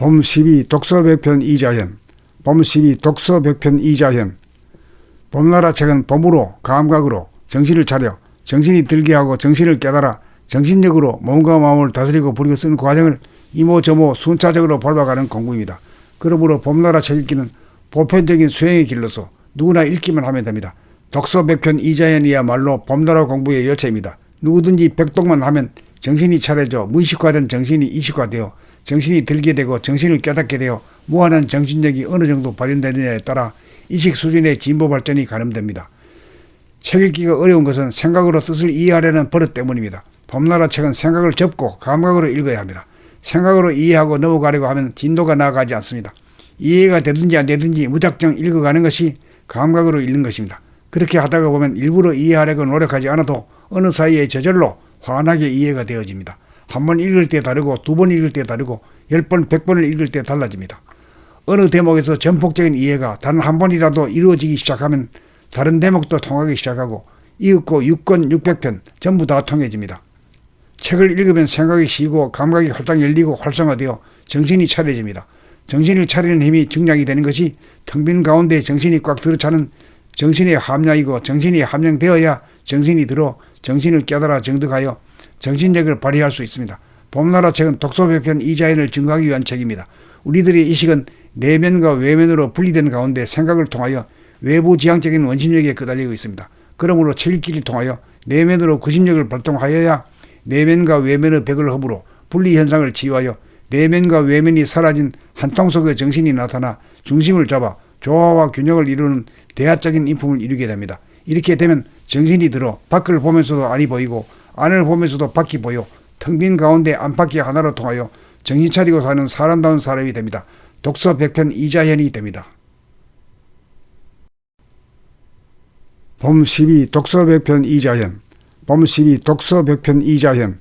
봄12 독서백편 이자현. 봄12 독서백편 이자현. 봄나라 책은 봄으로 감각으로 정신을 차려 정신이 들게 하고 정신을 깨달아 정신력으로 몸과 마음을 다스리고 부리고 쓰는 과정을 이모저모 순차적으로 밟아가는 공부입니다. 그러므로 봄나라 책 읽기는 보편적인 수행의 길로서 누구나 읽기만 하면 됩니다. 독서백편 이자현이야말로 봄나라 공부의 열쇠입니다. 누구든지 백독만 하면 정신이 차려져 무의식화된 정신이 이식화되어 정신이 들게 되고 정신을 깨닫게 되어 무한한 정신력이 어느 정도 발현되느냐에 따라 이식 수준의 진보 발전이 가늠됩니다. 책 읽기가 어려운 것은 생각으로 뜻을 이해하려는 버릇 때문입니다. 봄나라 책은 생각을 접고 감각으로 읽어야 합니다. 생각으로 이해하고 넘어가려고 하면 진도가 나아가지 않습니다. 이해가 되든지 안 되든지 무작정 읽어가는 것이 감각으로 읽는 것입니다. 그렇게 하다가 보면 일부러 이해하려고 노력하지 않아도 어느 사이에 저절로 환하게 이해가 되어집니다. 한 번 읽을 때 다르고 두 번 읽을 때 다르고 10번, 100번을 읽을 때 달라집니다. 어느 대목에서 전폭적인 이해가 단 한 번이라도 이루어지기 시작하면 다른 대목도 통하기 시작하고 이윽고 6권, 600편 전부 다 통해집니다. 책을 읽으면 생각이 쉬고 감각이 활짝 열리고 활성화되어 정신이 차려집니다. 정신을 차리는 힘이 증량이 되는 것이 텅 빈 가운데 정신이 꽉 들어차는 정신의 함량이고 정신이 함량되어야 정신이 들어 정신을 깨달아 정득하여 정신력을 발휘할 수 있습니다. 봄나라 책은 독서백편 이자현을 증거하기 위한 책입니다. 우리들의 의식은 내면과 외면으로 분리된 가운데 생각을 통하여 외부 지향적인 원심력에 끄달리고 있습니다. 그러므로 책 읽기를 통하여 내면으로 구심력을 발동하여야 내면과 외면의 백을 허물어 분리현상을 치유하여 내면과 외면이 사라진 한 통 속의 정신이 나타나 중심을 잡아 조화와 균형을 이루는 대화적인 인품을 이루게 됩니다. 이렇게 되면 정신이 들어 밖을 보면서도 안이 보이고 안을 보면서도 밖이 보여 텅 빈 가운데 안팎이 하나로 통하여 정신 차리고 사는 사람다운 사람이 됩니다. 독서백편 이자현이 됩니다. 봄12 독서백편 이자현. 봄12 독서백편 이자현.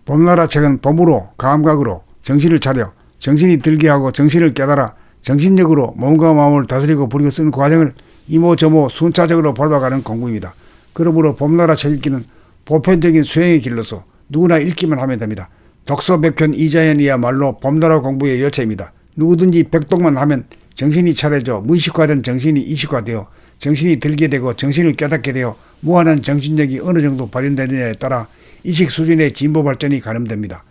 봄나라 책은 봄으로 감각으로 정신을 차려 정신이 들게 하고 정신을 깨달아 정신력으로 몸과 마음을 다스리고 부리고 쓰는 과정을 이모저모 순차적으로 밟아가는 공부입니다. 그러므로 봄나라 책 읽기는 보편적인 수행의 길로서 누구나 읽기만 하면 됩니다. 독서백편 이자현이야말로 봄나라 공부의 열쇠입니다. 누구든지 백독만 하면 정신이 차려져 무의식화된 정신이 이식화되어 정신이 들게 되고 정신을 깨닫게 되어 무한한 정신력이 어느 정도 발현되느냐에 따라 이식 수준의 진보 발전이 가늠됩니다.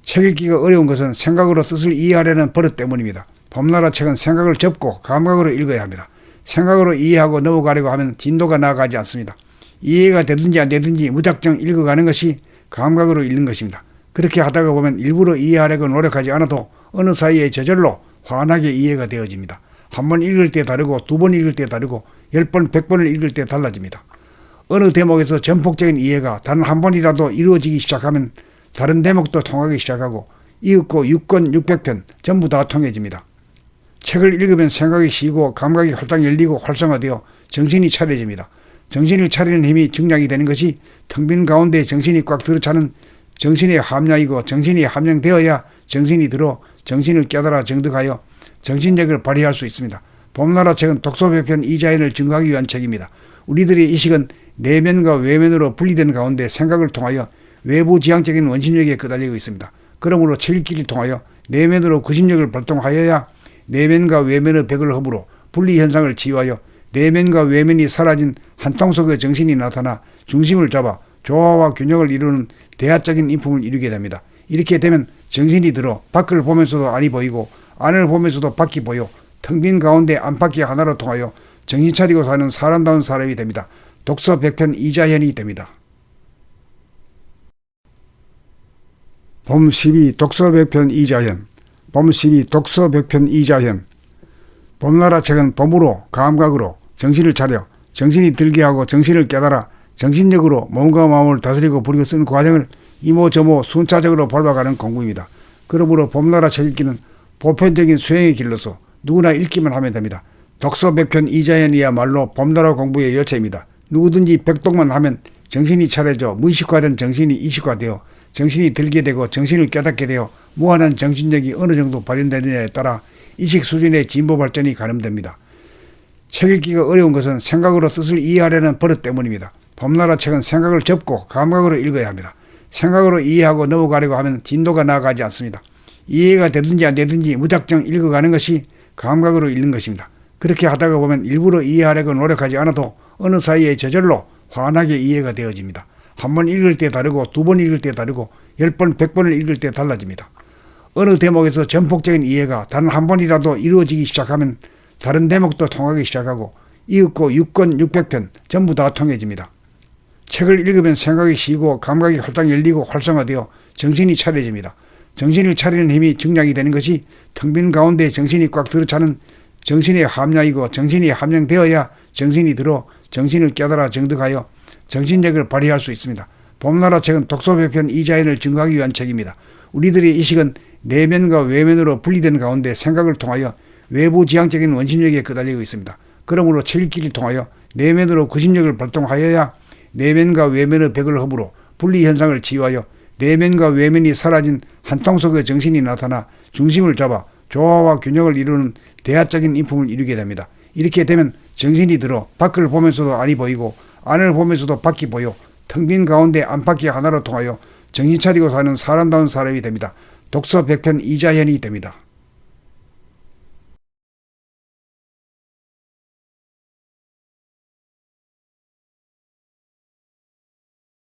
책 읽기가 어려운 것은 생각으로 뜻을 이해하려는 버릇 때문입니다. 봄나라 책은 생각을 접고 감각으로 읽어야 합니다. 생각으로 이해하고 넘어가려고 하면 진도가 나아가지 않습니다. 이해가 되든지 안 되든지 무작정 읽어가는 것이 감각으로 읽는 것입니다. 그렇게 하다가 보면 일부러 이해하려고 노력하지 않아도 어느 사이에 저절로 환하게 이해가 되어집니다. 한 번 읽을 때 다르고 두 번 읽을 때 다르고 10번, 100번을 읽을 때 달라집니다. 어느 대목에서 전폭적인 이해가 단 한 번이라도 이루어지기 시작하면 다른 대목도 통하기 시작하고 이윽고 6권, 600편 전부 다 통해집니다. 책을 읽으면 생각이 쉬고 감각이 활짝 열리고 활성화되어 정신이 차려집니다. 정신을 차리는 힘이 증량이 되는 것이 텅 빈 가운데 정신이 꽉 들어차는 정신의 함량이고 정신이 함량되어야 정신이 들어 정신을 깨달아 정득하여 정신력을 발휘할 수 있습니다. 봄나라 책은 독서백편 이자현을 증거하기 위한 책입니다. 우리들의 의식은 내면과 외면으로 분리된 가운데 생각을 통하여 외부 지향적인 원심력에 끄달리고 있습니다. 그러므로 책 읽기를 통하여 내면으로 구심력을 발동하여야 내면과 외면의 백을 허물어 분리현상을 치유하여 내면과 외면이 사라진 한 통 속의 정신이 나타나 중심을 잡아 조화와 균형을 이루는 대화적인 인품을 이루게 됩니다. 이렇게 되면 정신이 들어 밖을 보면서도 안이 보이고 안을 보면서도 밖이 보여 텅 빈 가운데 안팎이 하나로 통하여 정신 차리고 사는 사람다운 사람이 됩니다. 독서백편 이자현이 됩니다. 봄12 독서백편 이자현. 봄12 독서백편 이자현. 봄나라 책은 봄으로 감각으로 정신을 차려 정신이 들게 하고 정신을 깨달아 정신력으로 몸과 마음을 다스리고 부리고 쓰는 과정을 이모저모 순차적으로 밟아가는 공부입니다. 그러므로 봄나라 책 읽기는 보편적인 수행의 길로서 누구나 읽기만 하면 됩니다. 독서백편 이자현이야말로 봄나라 공부의 열쇠입니다. 누구든지 백독만 하면 정신이 차려져 무의식화된 정신이 이식화되어 정신이 들게 되고 정신을 깨닫게 되어 무한한 정신력이 어느 정도 발현되느냐에 따라 이식 수준의 진보 발전이 가늠됩니다. 책 읽기가 어려운 것은 생각으로 뜻을 이해하려는 버릇 때문입니다. 봄나라 책은 생각을 접고 감각으로 읽어야 합니다. 생각으로 이해하고 넘어가려고 하면 진도가 나아가지 않습니다. 이해가 되든지 안 되든지 무작정 읽어가는 것이 감각으로 읽는 것입니다. 그렇게 하다가 보면 일부러 이해하려고 노력하지 않아도 어느 사이에 저절로 환하게 이해가 되어집니다. 한 번 읽을 때 다르고 두 번 읽을 때 다르고 10번, 100번을 읽을 때 달라집니다. 어느 대목에서 전폭적인 이해가 단 한 번이라도 이루어지기 시작하면 다른 대목도 통하기 시작하고 이윽고 6권, 600편 전부 다 통해집니다. 책을 읽으면 생각이 쉬고 감각이 활짝 열리고 활성화되어 정신이 차려집니다. 정신을 차리는 힘이 증량이 되는 것이 텅 빈 가운데 정신이 꽉 들어차는 정신의 함량이고, 정신이 함량되어야 정신이 들어 정신을 깨달아 정득하여 정신력을 발휘할 수 있습니다. 봄나라 책은 독서배편 이자연을 증거하기 위한 책입니다. 우리들의 의식은 내면과 외면으로 분리된 가운데 생각을 통하여 외부 지향적인 원심력에 끄달리고 있습니다. 그러므로 책 읽기를 통하여 내면으로 구심력을 발동하여야 내면과 외면의 벽을 허물어 분리현상을 치유하여 내면과 외면이 사라진 한 통 속의 정신이 나타나 중심을 잡아 조화와 균형을 이루는 대화적인 인품을 이루게 됩니다. 이렇게 되면 정신이 들어 밖을 보면서도 안이 보이고 안을 보면서도 밖이 보여 텅 빈 가운데 안팎이 하나로 통하여 정신 차리고 사는 사람다운 사람이 됩니다. 독서 100편 이자현이 됩니다.